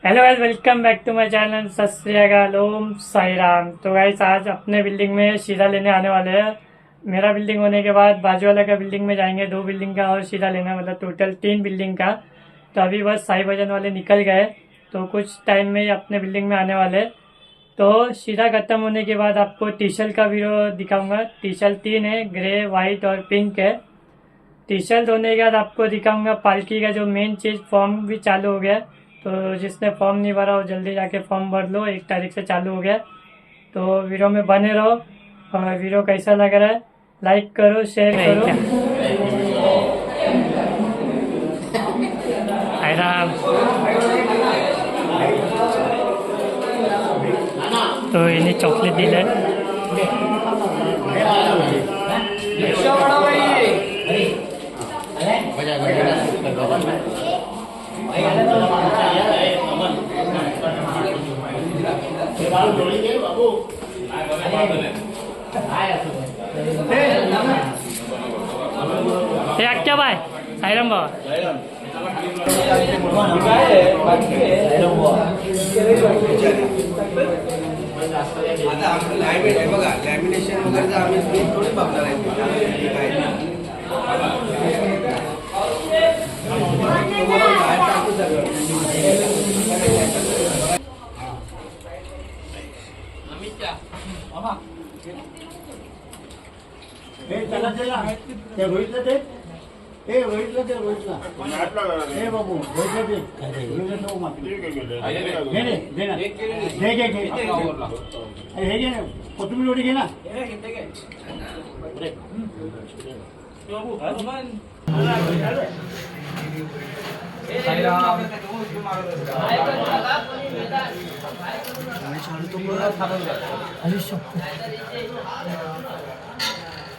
Hello guys, welcome back to my channel. सत श्री अकाल, ओम साई राम। तो गाइस आज अपने बिल्डिंग में शीरा लेने आने वाले हैं। मेरा बिल्डिंग होने के बाद बाजू वाला का बिल्डिंग में जाएंगे, 2 बिल्डिंग का और शीरा लेना है, मतलब टोटल 3 बिल्डिंग का। तो अभी बस साई भजन वाले निकल गए, तो कुछ टाइम में ही अपने बिल्डिंग में आने वाले। तो शीरा खत्म होने के बाद आपको टी शर्ट का वीडियो दिखाऊंगा। टी शर्ट 3 है, ग्रे, वाइट और पिंक है। टी शर्ट होने के बाद आपको दिखाऊंगा पालकी का जो मेन चीज़, फॉर्म भी चालू हो गया। तो जिसने फॉर्म नहीं भरा वो जल्दी जाके फॉर्म भर लो, 1 तारीख से चालू हो गया। तो वीडियो में बने रहो, और वीडियो कैसा लग रहा है लाइक करो, शेयर करो। तो इन्हें चॉकलेट दिल है। क्या बाय साईराम बाबा लॅमिनेशन वगैरे आम्ही थोडी बघणार आहे। रोहितला ते रोहितला बाबू हे घे कोथिंबीर वडी घे ना।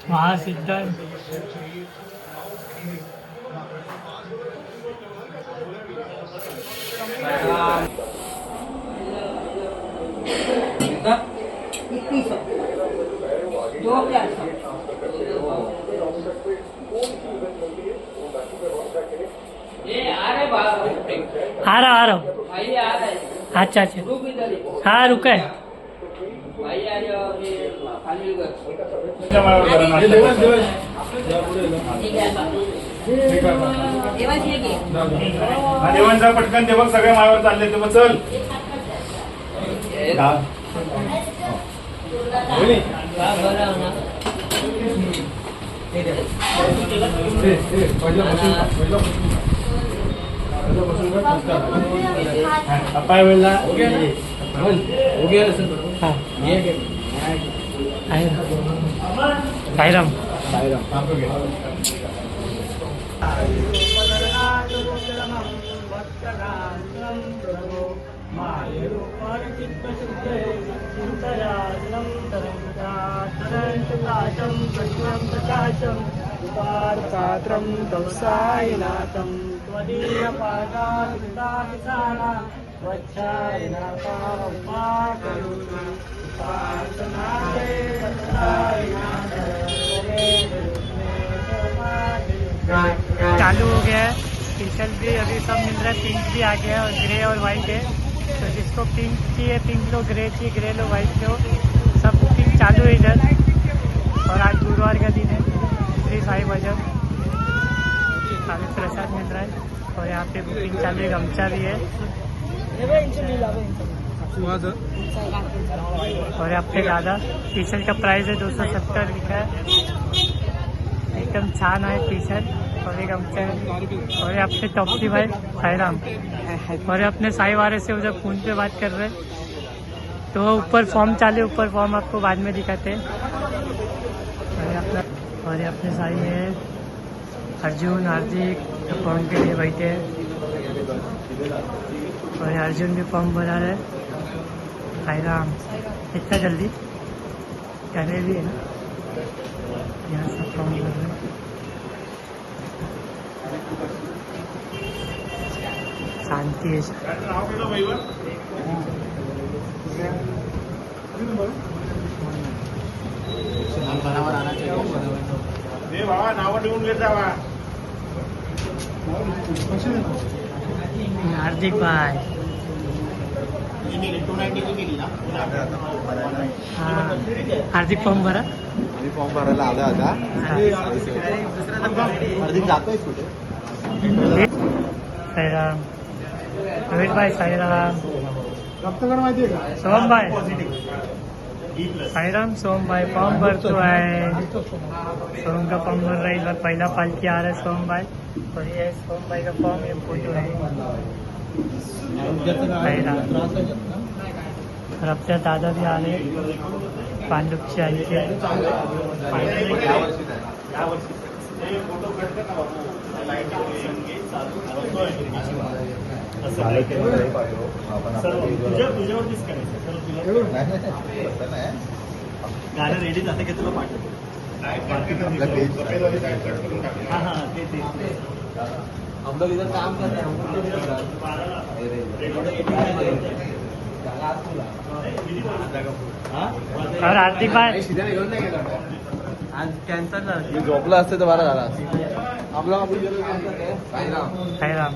महासिद्धांत आ रहा हूँ। अच्छा अच्छा, हाँ रुका है। देवांचा पटकन ते बघ, सगळ्या मायावर चालले ते बघ, चल अपाय वेळेला साईराम पात्रं दौसायनाथं त्वदीयपादाभिसाना चालू हो गया है। टी शर्ट भी अभी सब मिल रहा है, पिंक भी आ गया और ग्रे और वाइट है। तो जिसको पिंक चाहिए पिंक लो, ग्रे चाहिए ग्रे लो, वाइट लो, सब बुकिंग चालू है इधर। और आज गुरुवार का दिन है, श्री साई भजन अभी प्रसाद मिल रहा है और यहाँ पे बुकिंग चालू है। गमछा भी है और यहाँ पे दादा टी शर्ट का प्राइस है 270 लिखा है। एकदम छान है टी शर्ट और एक गमछा है। और यहाँ पे टॉपसी भाई साईराम और अपने साई वाले से उधर फोन पे बात कर रहे हैं। तो ऊपर फॉर्म चालू है, ऊपर फॉर्म आपको बाद में दिखाते हैं। और अपने साई में अर्जुन हार्दिक फॉर्म के लिए बैठे हैं और अर्जुन भी फॉर्म भरा रहे हैं। साईराम इतना जल्दी करे भी है ना, यहाँ सब फॉर्म भर रहे हैं। शांति है। नाव ठेवून घेत जावा। हार्दिक भाई हा. हार्दिक फॉर्म भरा. मी फॉर्म भरायला आला आता. हार्दिक जातोय कुठे? साईराम. रोहित भाई साईराम. रक्तगड माहितीये का? सोहम भाई साईराम. सोहम भाई फॉर्म भरतो आहे. सोहम का फॉर्म भर रहा है. इस बार पहला पालकी आ रहा है सोहम भाई. और ये सोहम भाई का फॉर्म, ये फोटो है साईराम. और अब त्या दादा भी आ रहे पांडुपची आईचे. गाणं रेडी झालं की तुला पाठवतो. हम लोग इधर काम कर रहे हैं. और हार्दिक भाई आज कॅन्सल झालं. झोपला असते तर बरा झाला. आपला साईराम.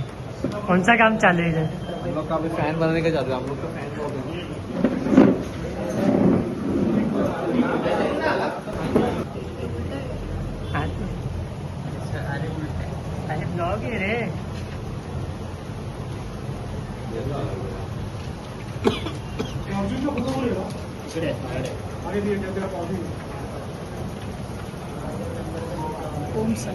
कौन सा काम चालू है इधर? हम लोग का अभी फैन बनाने का चालू है. हम लोग का फैन अरे ब्लॉग है रे. ओम सर.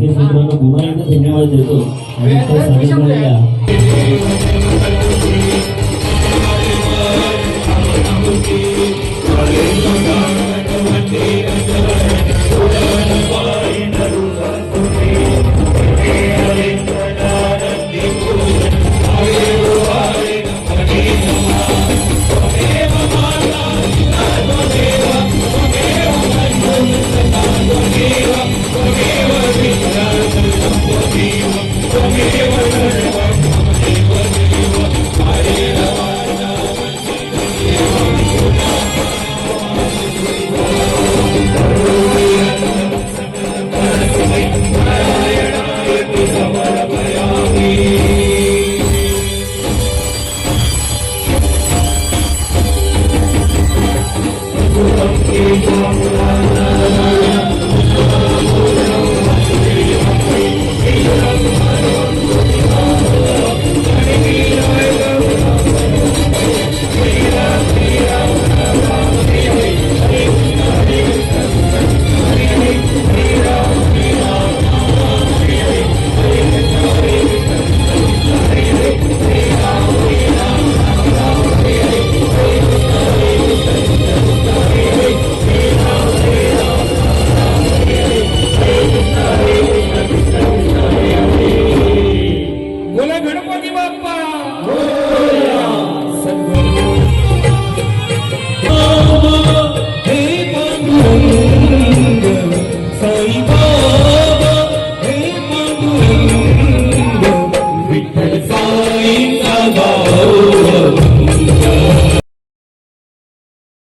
मित्रांनो पुन्हा एकदा धन्यवाद देतो. Thank you.